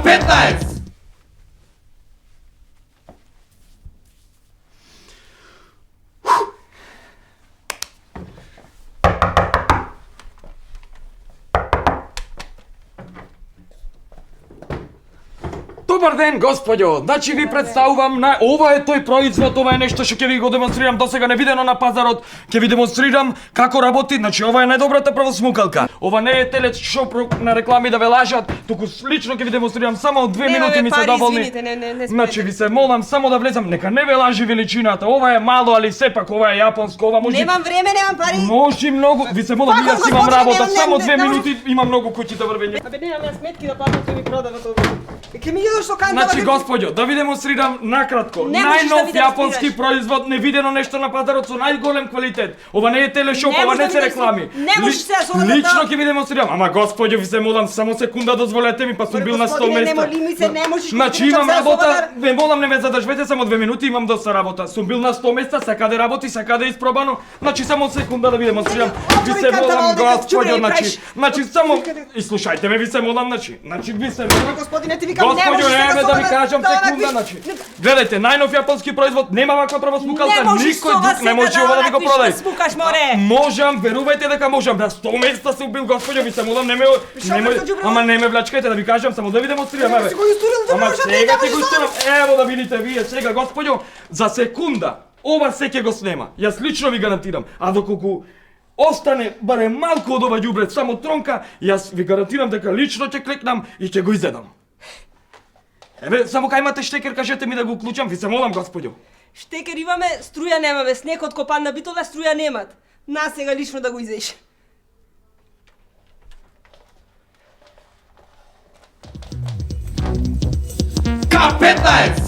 K15! Dobar ден, господјо. Значи ви представувам на ова е тој производ, ова е нешто што ќе ви го демонстрирам досега невидено на пазарот. Ќе ви демонстрирам како работи. Значи ова е најдобрата правосмукалка. Ова не е телешоп на реклами да ве лажат, туку лично ќе ви демонстрирам само од 2 минути ми се доволни. Не Значи ви се молам само да влезам, нека не ве лажи величината. Ова е мало, али сепак ова е јапонско, ова може. Немам време, немам пари. Може многу. Ви се молам, јас имам работа, само 2 минути, имам многу куќи да врвење. Абе немам јас сметки да платам, ќе ми продават ова. Ке ми јадеш што кандава. Значи, господјо, да ви демонстрирам накратко. Не можеш да Најнов ми јапонски демонстрираш. производ, невидено нешто на пазарот со најголем квалитет. Ова не е телешоп, Не ова не можеш се да ми реклами. Не можеш сега со ова да- Лично ќе ви демонстрирам. Ама господјо, ви се молам, само секунда дозволете ми, па сум бил на 100 Господине, места. не моли ми се, не можеш да Значи ми имам кажеш работа, сега со ве молам не ме задржвете само 2 минути, имам доста работа. Сум бил на 100 места, сакаде работи, сакаде испробано. Значи само секунда да ви демонстрирам. Ви се молам, господјо, значи само и слушајте ме, ви се молам, значи ви се молам. Господине, ти викам, не Господјо, можеш не сега да ви со ова кажам секунда, значи. Гледајте, најнов јапонски производ, нема ваква правосмукалка, Не можеш никој со ова друг не сега може да ова да ви го онаквиш продај. да смукаш, море. Можам, верувајте дека можам. Да 100 месеца сум бил, господјо, ви се молам, не ме ама не ме влачкајте да ви кажам, само да ви демонстрирам, еве. си го истурил, да Ама можеш да сега ти ти го кажеш истурам. Ево да видите вие сега, господјо, за секунда ова се ќе го снема. Јас лично ви гарантирам. А доколку остане барем малку од ова ѓубре, само тронка, јас ви гарантирам дека лично ќе клекнам и ќе го изедам. Еве, само кај имате штекер, кажете ми да го уклучам, ви се молам, господјо. Штекер имаме, струја немаме, снегот копан на битола, струја немат. На сега лично да го изеш. K15!